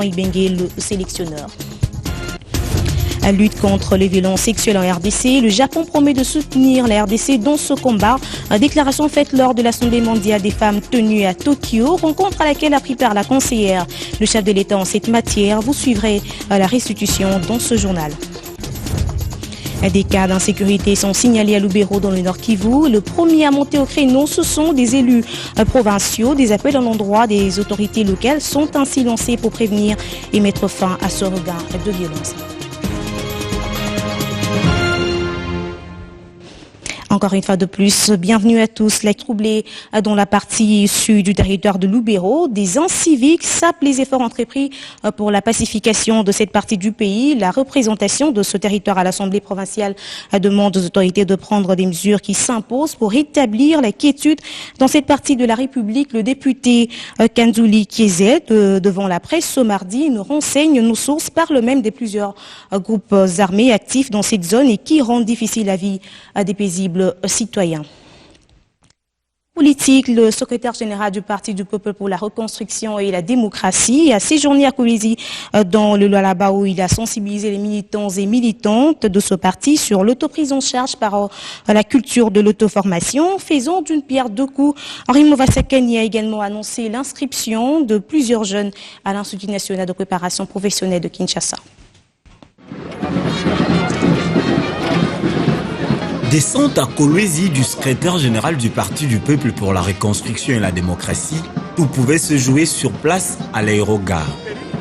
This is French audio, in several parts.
Ibengue, le sélectionneur. La lutte contre les violences sexuelles en RDC, le Japon promet de soutenir la RDC dans ce combat. Déclaration faite lors de l'Assemblée mondiale des femmes tenue à Tokyo, rencontre à laquelle a pris part la conseillère, le chef de l'État en cette matière. Vous suivrez la restitution dans ce journal. Des cas d'insécurité sont signalés à Lubero dans le Nord Kivu. Le premier à monter au créneau, ce sont des élus provinciaux. Des appels à l'endroit des autorités locales sont ainsi lancés pour prévenir et mettre fin à ce regard de violence. Encore une fois de plus, bienvenue à tous. Les troublés dans la partie sud du territoire de Lubero, des inciviques sapent les efforts entrepris pour la pacification de cette partie du pays. La représentation de ce territoire à l'Assemblée provinciale demande aux autorités de prendre des mesures qui s'imposent pour rétablir la quiétude dans cette partie de la République. Le député Kanzouli Kiezet, devant la presse ce mardi, nous renseigne, nos sources parlent même de plusieurs groupes armés actifs dans cette zone et qui rendent difficile la vie à des paisibles citoyens. Politique, le secrétaire général du Parti du Peuple pour la Reconstruction et la Démocratie a séjourné à Kolwezi dans le Lualaba où il a sensibilisé les militants et militantes de ce parti sur l'autoprise en charge par la culture de l'auto-formation. Faisant d'une pierre deux coups, Henri Movasakani a également annoncé l'inscription de plusieurs jeunes à l'Institut national de préparation professionnelle de Kinshasa. Descente à Kolwezi du secrétaire général du Parti du Peuple pour la Reconstruction et la Démocratie, tout pouvait se jouer sur place à l'aérogare.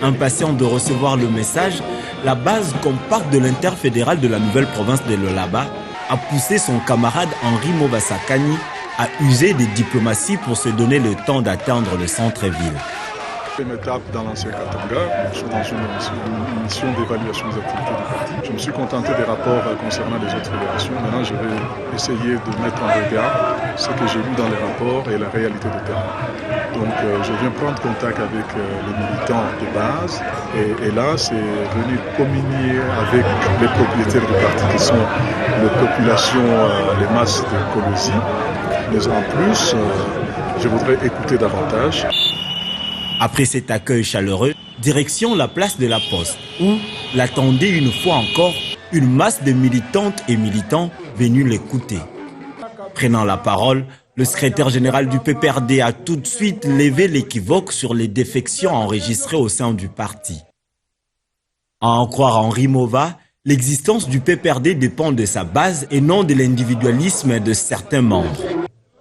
Impatient de recevoir le message, la base compacte de l'interfédéral de la nouvelle province de Lualaba a poussé son camarade Henri Movasakani à user des diplomaties pour se donner le temps d'atteindre le centre-ville. Une étape dans l'ancien Katanga, je suis dans une mission d'évaluation des activités du parti. Je me suis contenté des rapports concernant les autres fédérations. Maintenant, je vais essayer de mettre en regard ce que j'ai lu dans les rapports et la réalité de terrain. Donc, je viens prendre contact avec les militants de base et là, c'est venir communier avec les propriétaires du parti qui sont les populations, les masses de Kolwezi. Mais en plus, je voudrais écouter davantage. Après cet accueil chaleureux, direction la place de la Poste, où l'attendait une fois encore une masse de militantes et militants venus l'écouter. Prenant la parole, le secrétaire général du PPRD a tout de suite levé l'équivoque sur les défections enregistrées au sein du parti. À en croire Henri Mova, l'existence du PPRD dépend de sa base et non de l'individualisme de certains membres.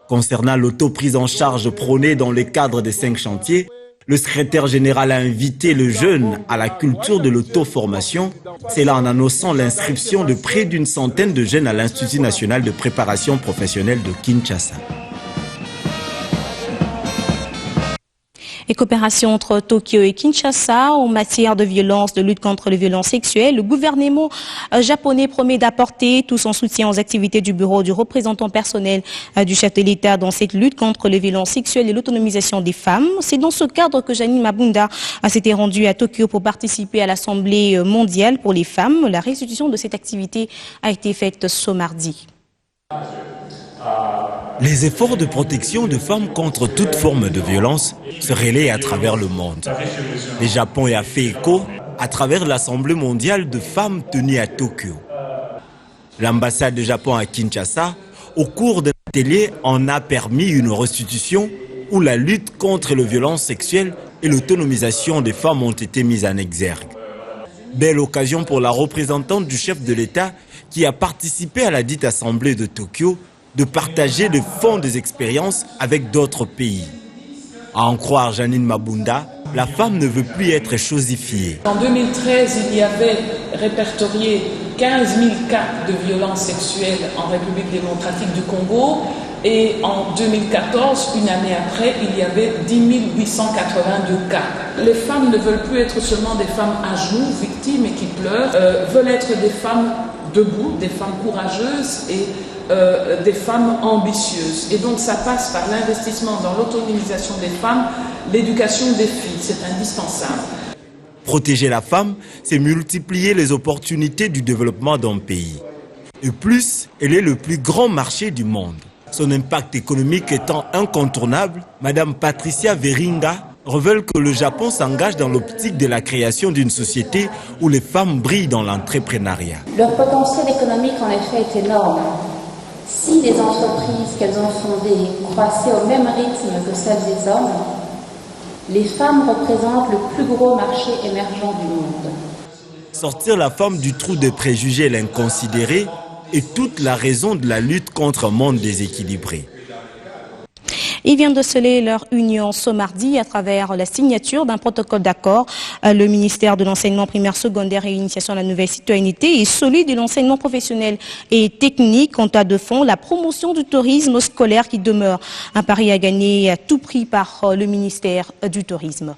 Concernant l'autoprise en charge prônée dans le cadre des 5 chantiers, le secrétaire général a invité le jeune à la culture de l'auto-formation. C'est là en annonçant l'inscription de près d'une centaine de jeunes à l'Institut national de préparation professionnelle de Kinshasa. Et coopération entre Tokyo et Kinshasa en matière de violence, de lutte contre les violences sexuelles. Le gouvernement japonais promet d'apporter tout son soutien aux activités du bureau du représentant personnel du chef de l'État dans cette lutte contre les violences sexuelles et l'autonomisation des femmes. C'est dans ce cadre que Janine Mabunda s'était rendue à Tokyo pour participer à l'Assemblée mondiale pour les femmes. La restitution de cette activité a été faite ce mardi. Les efforts de protection de femmes contre toute forme de violence se relaient à travers le monde. Le Japon y a fait écho à travers l'Assemblée mondiale de femmes tenue à Tokyo. L'ambassade du Japon à Kinshasa, au cours d'un atelier, en a permis une restitution où la lutte contre les violences sexuelles et l'autonomisation des femmes ont été mises en exergue. Belle occasion pour la représentante du chef de l'État qui a participé à la dite Assemblée de Tokyo de partager de fonds des expériences avec d'autres pays. À en croire Janine Mabunda, la femme ne veut plus être chosifiée. En 2013, il y avait répertorié 15 000 cas de violences sexuelles en République démocratique du Congo. Et en 2014, une année après, il y avait 10 882 cas. Les femmes ne veulent plus être seulement des femmes à genoux, victimes et qui pleurent, veulent être des femmes debout, des femmes courageuses et des femmes ambitieuses. Et donc ça passe par l'investissement dans l'autonomisation des femmes, l'éducation des filles, c'est indispensable. Protéger la femme, c'est multiplier les opportunités du développement d'un pays. Et plus, elle est le plus grand marché du monde. Son impact économique étant incontournable, Madame Patricia Veringa, révèlent que le Japon s'engage dans l'optique de la création d'une société où les femmes brillent dans l'entrepreneuriat. Leur potentiel économique en effet est énorme. Si les entreprises qu'elles ont fondées croissaient au même rythme que celles des hommes, les femmes représentent le plus gros marché émergent du monde. Sortir la femme du trou des préjugés et l'inconsidérer est toute la raison de la lutte contre un monde déséquilibré. Ils viennent de sceller leur union ce mardi à travers la signature d'un protocole d'accord. Le ministère de l'enseignement primaire, secondaire et initiation à la nouvelle citoyenneté et celui de l'enseignement professionnel et technique ont à de fond la promotion du tourisme scolaire qui demeure un pari à gagner à tout prix par le ministère du Tourisme.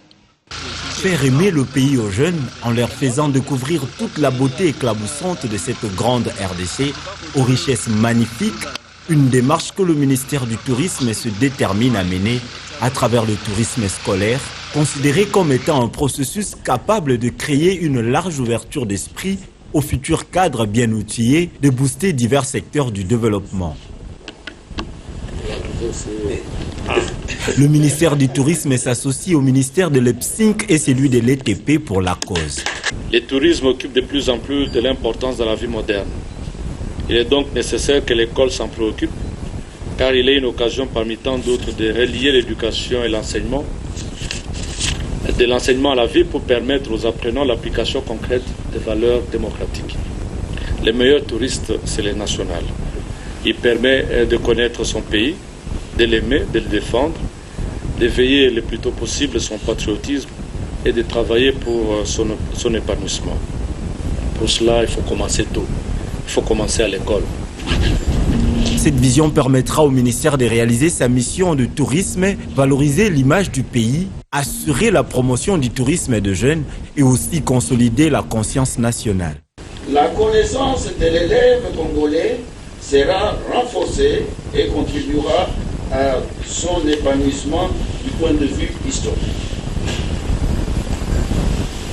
Faire aimer le pays aux jeunes en leur faisant découvrir toute la beauté éclaboussante de cette grande RDC aux richesses magnifiques. Une démarche que le ministère du Tourisme se détermine à mener à travers le tourisme scolaire, considéré comme étant un processus capable de créer une large ouverture d'esprit aux futurs cadres bien outillés de booster divers secteurs du développement. Le ministère du Tourisme s'associe au ministère de l'EPSINC et celui de l'ETP pour la cause. Le tourisme occupe de plus en plus de l'importance dans la vie moderne. Il est donc nécessaire que l'école s'en préoccupe, car il est une occasion parmi tant d'autres de relier l'éducation et l'enseignement, de l'enseignement à la vie pour permettre aux apprenants l'application concrète des valeurs démocratiques. Les meilleurs touristes, c'est les nationales. Il permet de connaître son pays, de l'aimer, de le défendre, d'éveiller le plus tôt possible son patriotisme et de travailler pour son épanouissement. Pour cela, il faut commencer tôt. Il faut commencer à l'école. Cette vision permettra au ministère de réaliser sa mission de tourisme, valoriser l'image du pays, assurer la promotion du tourisme de jeunes et aussi consolider la conscience nationale. La connaissance de l'élève congolais sera renforcée et contribuera à son épanouissement du point de vue historique.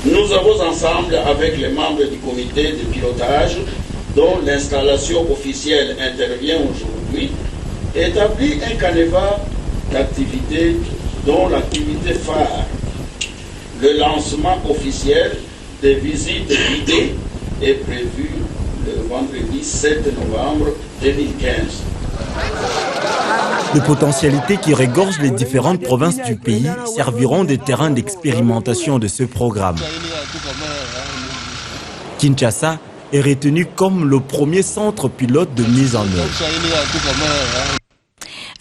Nous avons ensemble avec les membres du comité de pilotage dont l'installation officielle intervient aujourd'hui, établit un canevas d'activités dont l'activité phare, le lancement officiel des visites guidées, est prévu le vendredi 7 novembre 2015. Les potentialités qui regorgent les différentes provinces du pays serviront de terrain d'expérimentation de ce programme. Kinshasa est retenu comme le premier centre pilote de mise en œuvre.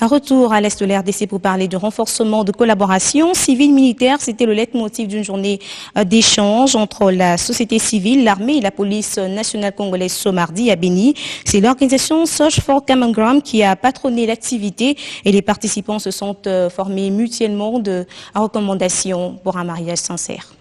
Un retour à l'est de la RDC pour parler du renforcement de collaboration civile-militaire. C'était le leitmotiv d'une journée d'échange entre la société civile, l'armée et la police nationale congolaise ce mardi à Béni. C'est l'organisation Search for Common Ground qui a patronné l'activité et les participants se sont formés mutuellement de recommandations pour un mariage sincère.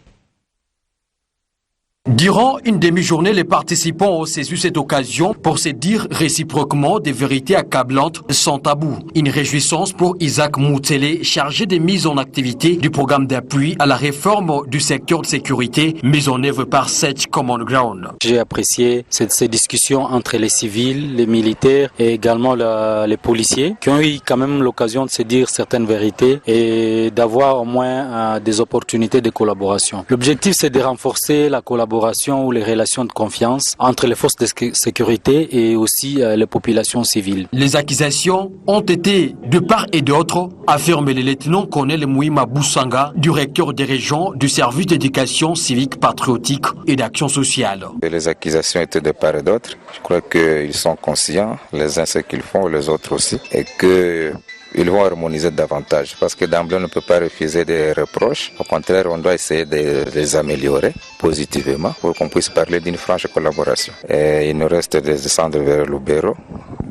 Durant une demi-journée, les participants ont saisi cette occasion pour se dire réciproquement des vérités accablantes sans tabou. Une réjouissance pour Isaac Moutele, chargé de mise en activité du programme d'appui à la réforme du secteur de sécurité mise en œuvre par Search Common Ground. J'ai apprécié ces discussions entre les civils, les militaires et également les policiers qui ont eu quand même l'occasion de se dire certaines vérités et d'avoir au moins des opportunités de collaboration. L'objectif, c'est de renforcer la collaboration ou les relations de confiance entre les forces de sécurité et aussi les populations civiles. Les accusations ont été de part et d'autre, affirme le lieutenant-colonel Mouima Boussanga, directeur des régions du service d'éducation civique patriotique et d'action sociale. Les accusations étaient de part et d'autre. Je crois qu'ils sont conscients, les uns ce qu'ils font, les autres aussi, et que ils vont harmoniser davantage parce que d'emblée on ne peut pas refuser des reproches. Au contraire, on doit essayer de les améliorer positivement pour qu'on puisse parler d'une franche collaboration. Et il nous reste de descendre vers Lubero,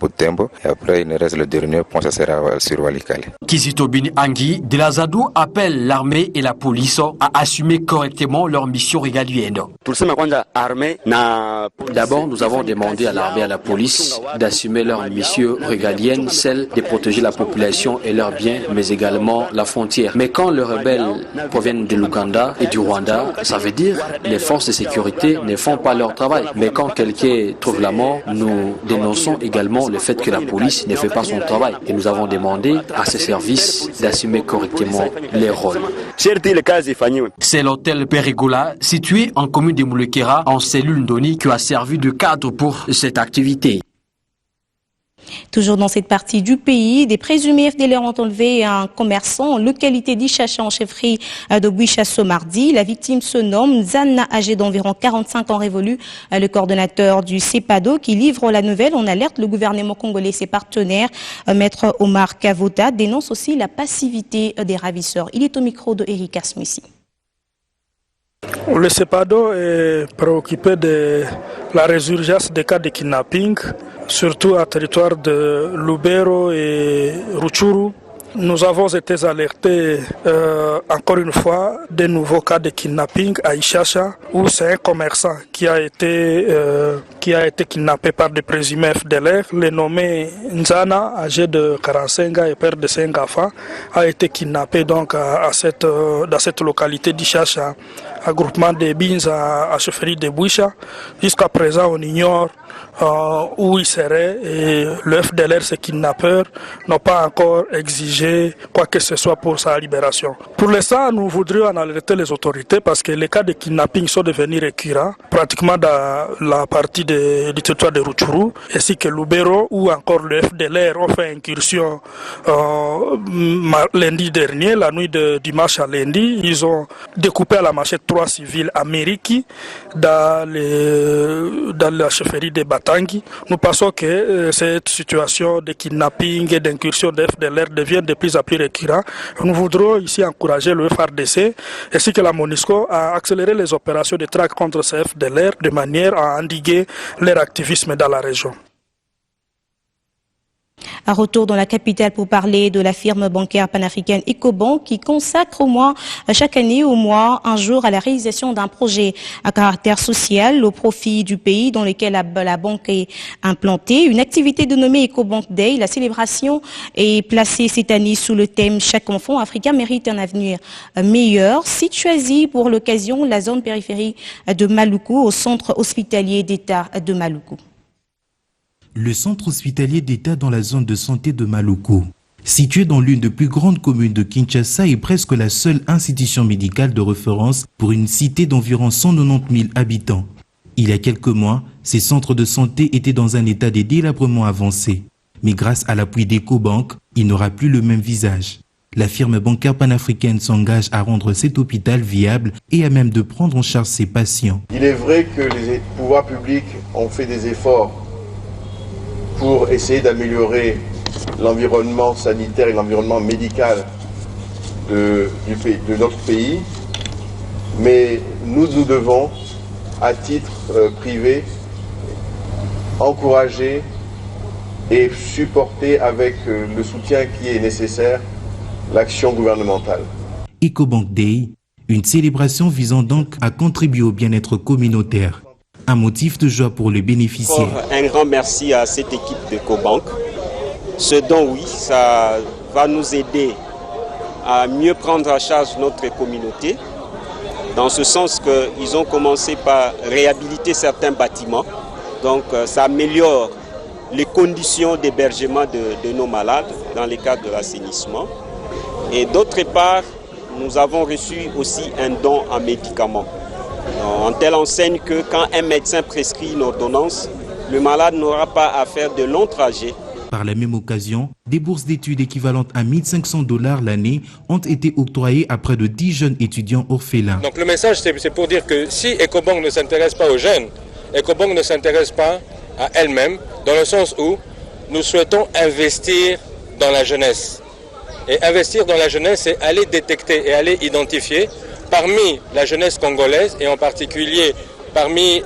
Butembo, et après il nous reste le dernier point, ça sera sur Walikale. Kizito Bini Angui de la ZADU appelle l'armée et la police à assumer correctement leur mission régalienne. D'abord, nous avons demandé à l'armée et à la police d'assumer leur mission régalienne, celle de protéger la population et leurs biens, mais également la frontière. Mais quand les rebelles proviennent de l'Ouganda et du Rwanda, ça veut dire que les forces de sécurité ne font pas leur travail. Mais quand quelqu'un trouve la mort, nous dénonçons également le fait que la police ne fait pas son travail. Et nous avons demandé à ces services d'assumer correctement les rôles. C'est l'hôtel Perigola, situé en commune de Moulekera, en cellule Ndoni, qui a servi de cadre pour cette activité. Toujours dans cette partie du pays, des présumés FDLR ont enlevé un commerçant en localité d'Ichacha en chefferie de Bouicha ce mardi. La victime se nomme Zana, âgée d'environ 45 ans révolus. Le coordonnateur du CEPADO qui livre la nouvelle en alerte le gouvernement congolais et ses partenaires. Maître Omar Kavota dénonce aussi la passivité des ravisseurs. Il est au micro de Eric Asmussi. Le CEPADO est préoccupé de la résurgence des cas de kidnapping, surtout à territoire de Lubero et Rutshuru. Nous avons été alertés encore une fois de nouveaux cas de kidnapping à Ichacha, où c'est un commerçant qui a été kidnappé par des présumés FDLR. Le nommé Nzana, âgé de 45 ans et père de 5 enfants, a été kidnappé donc dans cette localité d'Ichacha, un groupement de Binza à chefferie de Bouicha. Jusqu'à présent, on ignore où il serait et le FDLR, ces kidnappeurs, n'ont pas encore exigé quoi que ce soit pour sa libération. Pour l'instant, nous voudrions en alerter les autorités parce que les cas de kidnapping sont devenus récurrents, pratiquement dans la partie du territoire de Rutshuru, ainsi que Lubero, où encore le FDLR ont fait incursion lundi dernier, la nuit de dimanche à lundi. Ils ont découpé à la machette 3 civils à Meriki dans la chefferie de Batangi. Nous pensons que cette situation de kidnapping et d'incursion de FDLR devient de plus en plus récurrente. Nous voudrons ici encourager le FARDC ainsi que la MONUSCO à accélérer les opérations de traque contre ces FDLR de manière à endiguer leur activisme dans la région. Un retour dans la capitale pour parler de la firme bancaire panafricaine Ecobank qui consacre chaque année au moins un jour à la réalisation d'un projet à caractère social au profit du pays dans lequel la banque est implantée. Une activité dénommée Ecobank Day. La célébration est placée cette année sous le thème « Chaque enfant africain mérite un avenir meilleur ». Site choisi pour l'occasion, la zone périphérique de Maluku au centre hospitalier d'État de Maluku. Le centre hospitalier d'État dans la zone de santé de Maluku. Situé dans l'une des plus grandes communes de Kinshasa est presque la seule institution médicale de référence pour une cité d'environ 190 000 habitants. Il y a quelques mois, ces centres de santé étaient dans un état de délabrement avancé. Mais grâce à l'appui d'Ecobank, il n'aura plus le même visage. La firme bancaire panafricaine s'engage à rendre cet hôpital viable et à même de prendre en charge ses patients. Il est vrai que les pouvoirs publics ont fait des efforts pour essayer d'améliorer l'environnement sanitaire et l'environnement médical de notre pays. Mais nous devons, à titre privé, encourager et supporter avec le soutien qui est nécessaire l'action gouvernementale. Ecobank Day, une célébration visant donc à contribuer au bien-être communautaire. Un motif de joie pour les bénéficiaires. Un grand merci à cette équipe d'Ecobank. Ce don, oui, ça va nous aider à mieux prendre en charge notre communauté, dans ce sens qu'ils ont commencé par réhabiliter certains bâtiments. Donc ça améliore les conditions d'hébergement de nos malades dans les cadres de l'assainissement. Et d'autre part, nous avons reçu aussi un don en médicaments. En telle enseigne que quand un médecin prescrit une ordonnance, le malade n'aura pas à faire de longs trajets. Par la même occasion, des bourses d'études équivalentes à 1 500 $ l'année ont été octroyées à près de 10 jeunes étudiants orphelins. Donc le message, c'est pour dire que si Ecobank ne s'intéresse pas aux jeunes, Ecobank ne s'intéresse pas à elle-même, dans le sens où nous souhaitons investir dans la jeunesse. Et investir dans la jeunesse, c'est aller détecter et aller identifier parmi la jeunesse congolaise et en particulier parmi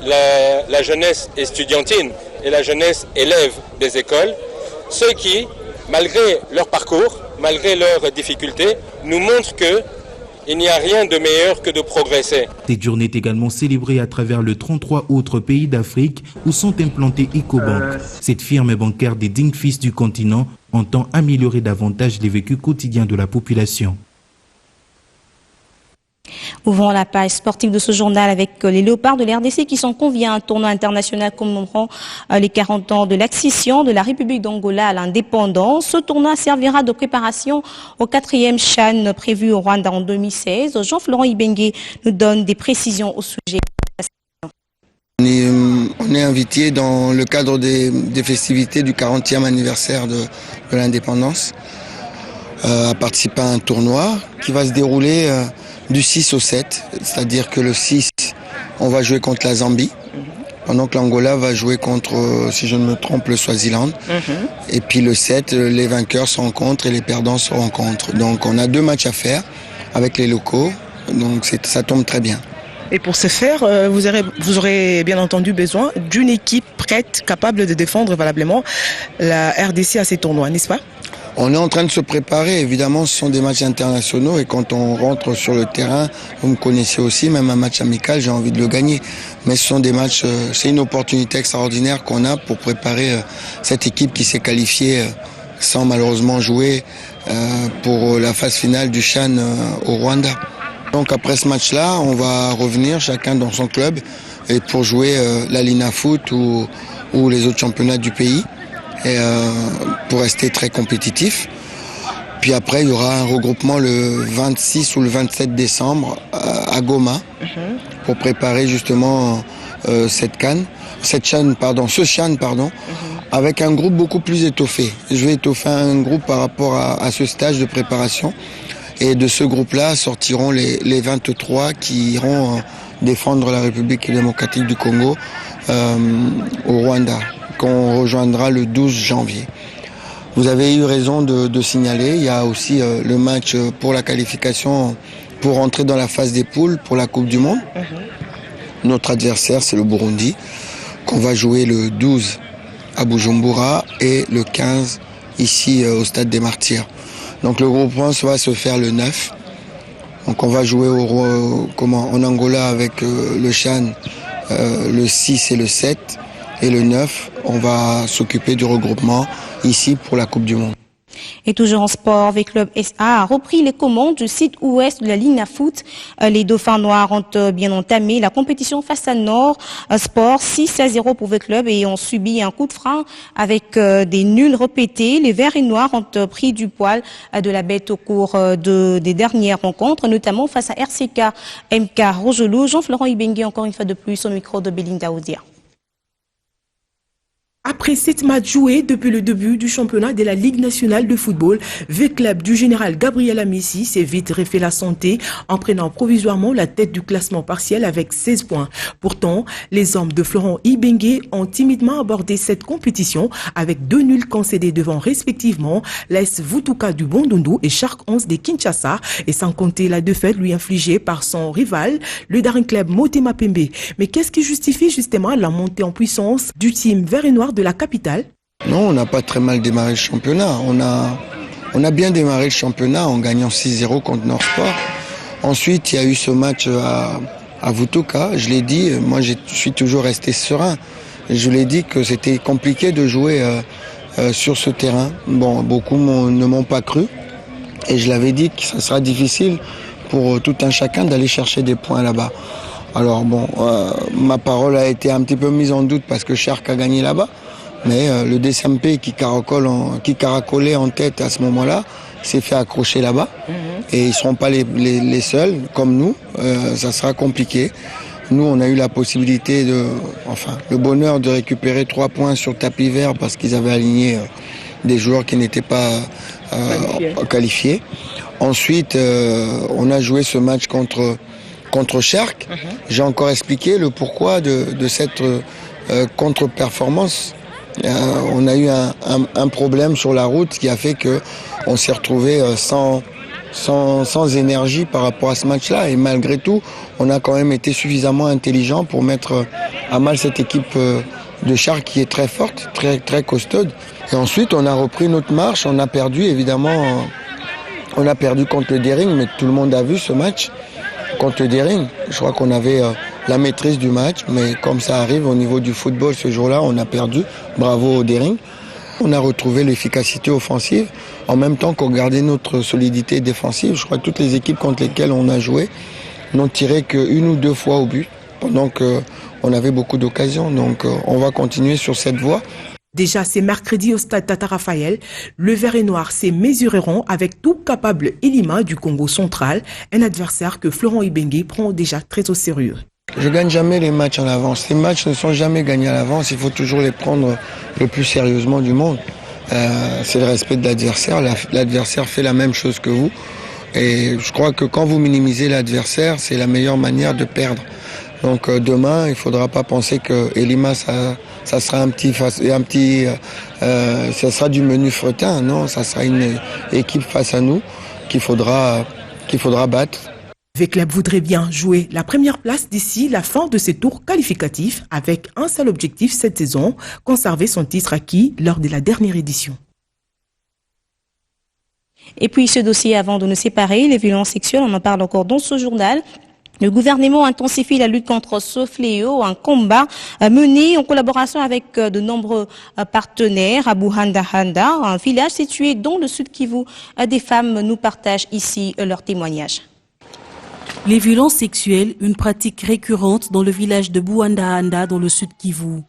la jeunesse estudiantine et la jeunesse élève des écoles, ceux qui, malgré leur parcours, malgré leurs difficultés, nous montrent qu'il n'y a rien de meilleur que de progresser. Cette journée est également célébrée à travers les 33 autres pays d'Afrique où sont implantés Ecobank. Cette firme bancaire des dignes fils du continent entend améliorer davantage les vécus quotidiens de la population. Ouvrons la page sportive de ce journal avec les Léopards de la RDC qui sont conviés à un tournoi international commémorant les 40 ans de l'accession de la République d'Angola à l'indépendance. Ce tournoi servira de préparation au 4e CHAN prévu au Rwanda en 2016. Jean-Florent Ibengue nous donne des précisions au sujet. On est invité dans le cadre des festivités du 40e anniversaire de l'indépendance à participer à un tournoi qui va se dérouler du 6 au 7, c'est-à-dire que le 6, on va jouer contre la Zambie, pendant que l'Angola va jouer contre, si je ne me trompe, le Swaziland. Et puis le 7, les vainqueurs se rencontrent et les perdants se rencontrent. Donc on a 2 matchs à faire avec les locaux, donc ça tombe très bien. Et pour ce faire, vous aurez bien entendu besoin d'une équipe prête, capable de défendre valablement la RDC à ces tournois, n'est-ce pas ? On est en train de se préparer, évidemment ce sont des matchs internationaux et quand on rentre sur le terrain, vous me connaissez aussi, même un match amical, j'ai envie de le gagner. Mais ce sont des matchs, c'est une opportunité extraordinaire qu'on a pour préparer cette équipe qui s'est qualifiée sans malheureusement jouer pour la phase finale du CHAN au Rwanda. Donc après ce match-là, on va revenir chacun dans son club et pour jouer la Lina Foot ou les autres championnats du pays. Et pour rester très compétitif. Puis après, il y aura un regroupement le 26 ou le 27 décembre à Goma pour préparer justement ce CHAN, avec un groupe beaucoup plus étoffé. Je vais étoffer un groupe par rapport à ce stage de préparation. Et de ce groupe-là sortiront les 23 qui iront défendre la République démocratique du Congo au Rwanda, qu'on rejoindra le 12 janvier. Vous avez eu raison de signaler, il y a aussi le match pour la qualification pour entrer dans la phase des poules pour la Coupe du Monde. Notre adversaire, c'est le Burundi, qu'on va jouer le 12 à Bujumbura et le 15 ici au Stade des Martyrs. Donc le groupe 1 va se faire le 9. Donc on va jouer en Angola avec le CHAN le 6 et le 7. Et le 9, on va s'occuper du regroupement ici pour la Coupe du Monde. Et toujours en sport, V-Club SA a repris les commandes du site ouest de la Lina Foot. Les Dauphins Noirs ont bien entamé la compétition face à Nord Sport, 6-0 pour V-Club et ont subi un coup de frein avec des nuls répétés. Les Verts et Noirs ont pris du poil de la bête au cours des dernières rencontres, notamment face à RCK MK Rogelou. Jean-Florent Ibengue, encore une fois de plus, au micro de Belinda Odia. Après 7 matchs joués depuis le début du championnat de la Ligue nationale de football, V-Club du général Gabriel Amissi s'est vite refait la santé en prenant provisoirement la tête du classement partiel avec 16 points. Pourtant, les hommes de Florent Ibengue ont timidement abordé cette compétition avec 2 nuls concédés devant respectivement l'AS Vutuka du Bondundu et Shark 11 de Kinshasa et sans compter la défaite lui infligée par son rival, le Daring Club Motema Pembe. Mais qu'est-ce qui justifie justement la montée en puissance du team vert et noir de la capitale? Non, on n'a pas très mal démarré le championnat. On a bien démarré le championnat en gagnant 6-0 contre Nord Sport. Ensuite, il y a eu ce match à Vutuka. Je l'ai dit, moi je suis toujours resté serein. Je l'ai dit que c'était compliqué de jouer sur ce terrain. Bon, beaucoup ne m'ont pas cru. Et je l'avais dit que ça sera difficile pour tout un chacun d'aller chercher des points là-bas. Alors bon, ma parole a été un petit peu mise en doute parce que Shark a gagné là-bas. Mais le DSMP qui caracolait en tête à ce moment-là s'est fait accrocher là-bas. Et ils ne seront pas les seuls, comme nous. Ça sera compliqué. Nous, on a eu la possibilité le bonheur de récupérer 3 points sur tapis vert parce qu'ils avaient aligné des joueurs qui n'étaient pas qualifiés. Ensuite, on a joué ce match contre Shark. J'ai encore expliqué le pourquoi de cette contre-performance. On a eu un problème sur la route qui a fait qu'on s'est retrouvé sans énergie par rapport à ce match-là. Et malgré tout, on a quand même été suffisamment intelligent pour mettre à mal cette équipe de Shark qui est très forte, très, très costaude. Et ensuite, on a repris notre marche. On a perdu, évidemment, on a perdu contre le Daring, mais tout le monde a vu ce match contre le Daring. Je crois qu'on avait la maîtrise du match, mais comme ça arrive au niveau du football ce jour-là, on a perdu. Bravo au Daring. On a retrouvé l'efficacité offensive en même temps qu'on gardait notre solidité défensive. Je crois que toutes les équipes contre lesquelles on a joué, n'ont tiré qu'une ou deux fois au but, pendant qu'on avait beaucoup d'occasions. Donc on va continuer sur cette voie. Déjà, c'est mercredi au stade Tata Raphaël. Le vert et noir se mesureront avec tout capable Elima du Congo central, un adversaire que Florent Ibenge prend déjà très au sérieux. Je ne gagne jamais les matchs en avance. Les matchs ne sont jamais gagnés à l'avance. Il faut toujours les prendre le plus sérieusement du monde. C'est le respect de l'adversaire. L'adversaire fait la même chose que vous. Et je crois que quand vous minimisez l'adversaire, c'est la meilleure manière de perdre. Donc demain, il ne faudra pas penser que Elima, ça sera ça sera du menu fretin. Non, ça sera une équipe face à nous qu'il faudra battre. Veclab voudrait bien jouer la première place d'ici la fin de ces tours qualificatifs avec un seul objectif cette saison, conserver son titre acquis lors de la dernière édition. Et puis ce dossier avant de nous séparer, les violences sexuelles, on en parle encore dans ce journal. Le gouvernement intensifie la lutte contre ce fléau, un combat mené en collaboration avec de nombreux partenaires. À Buhandahanda, un village situé dans le sud Kivu, des femmes nous partagent ici leurs témoignages. Les violences sexuelles, une pratique récurrente dans le village de Buhandahanda dans le sud Kivu.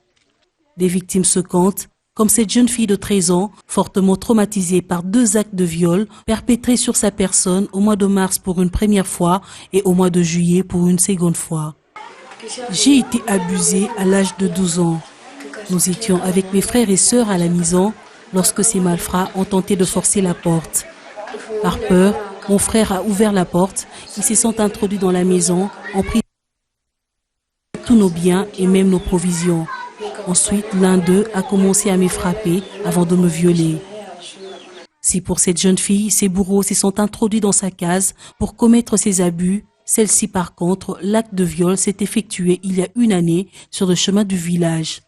Des victimes se comptent, comme cette jeune fille de 13 ans, fortement traumatisée par 2 actes de viol perpétrés sur sa personne au mois de mars pour une première fois et au mois de juillet pour une seconde fois. J'ai été abusée à l'âge de 12 ans. Nous étions avec mes frères et sœurs à la maison lorsque ces malfrats ont tenté de forcer la porte. Par peur, mon frère a ouvert la porte, ils se sont introduits dans la maison, ont pris tous nos biens et même nos provisions. Ensuite, l'un d'eux a commencé à me frapper avant de me violer. Si pour cette jeune fille, ses bourreaux se sont introduits dans sa case pour commettre ses abus, celle-ci par contre, l'acte de viol s'est effectué il y a 1 année sur le chemin du village.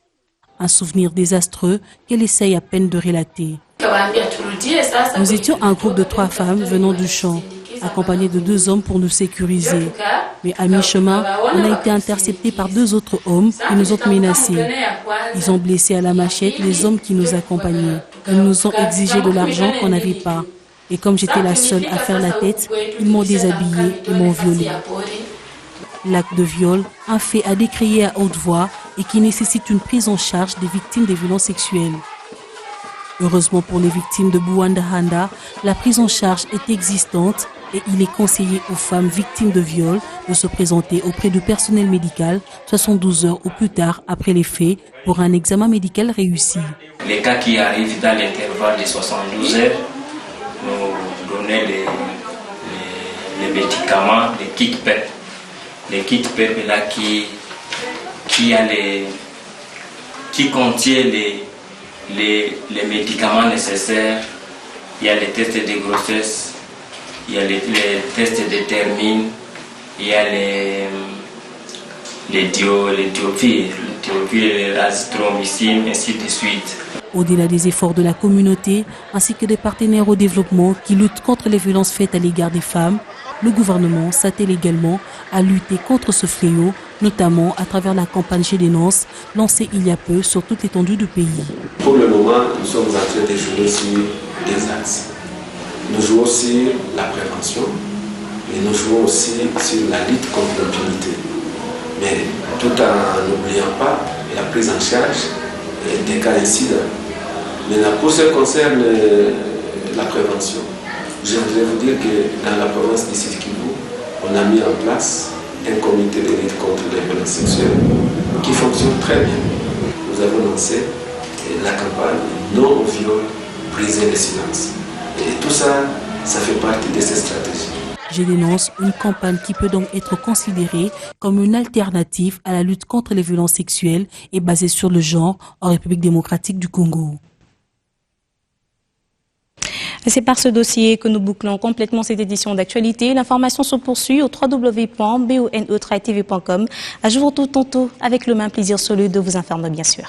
Un souvenir désastreux qu'elle essaye à peine de relater. Nous étions un groupe de 3 femmes venant du champ, accompagnées de 2 hommes pour nous sécuriser. Mais à mi-chemin, on a été interceptés par 2 autres hommes qui nous ont menacés. Ils ont blessé à la machette les hommes qui nous accompagnaient. Ils nous ont exigé de l'argent qu'on n'avait pas. Et comme j'étais la seule à faire la tête, ils m'ont déshabillée et m'ont violée. L'acte de viol, un fait à décrier à haute voix et qui nécessite une prise en charge des victimes des violences sexuelles. Heureusement pour les victimes de Buhandahanda, la prise en charge est existante et il est conseillé aux femmes victimes de viol de se présenter auprès du personnel médical 72 heures au plus tard après les faits pour un examen médical réussi. Les cas qui arrivent dans l'intervalle de 72 heures, nous donnons les médicaments, les kits PEP. Les kits PEP là qui contient les médicaments nécessaires. Il y a les tests de grossesse, il y a les tests de termine, il y a les diophiles, l'azithromycine, ainsi de suite. Au-delà des efforts de la communauté ainsi que des partenaires au développement qui luttent contre les violences faites à l'égard des femmes, le gouvernement s'attelle également à lutter contre ce fléau, notamment à travers la campagne J'ai dénonce lancée il y a peu sur toute l'étendue du pays. Pour le moment, nous sommes en train de jouer sur 2 axes. Nous jouons sur la prévention et nous jouons aussi sur la lutte contre l'impunité. Mais tout en n'oubliant pas la prise en charge des cas incidents. Maintenant, pour ce qui concerne la prévention, je voudrais vous dire que dans la province du Sud Kivu, on a mis en place un comité de lutte contre les violences sexuelles qui fonctionne très bien. Nous avons lancé la campagne Non au viol, briser le silence. Et tout ça, ça fait partie de ces stratégies. Je dénonce une campagne qui peut donc être considérée comme une alternative à la lutte contre les violences sexuelles et basée sur le genre en République démocratique du Congo. C'est par ce dossier que nous bouclons complètement cette édition d'actualité. L'information se poursuit au www.bonetv.com. Je vous retrouve tantôt avec le même plaisir solide de vous informer, bien sûr.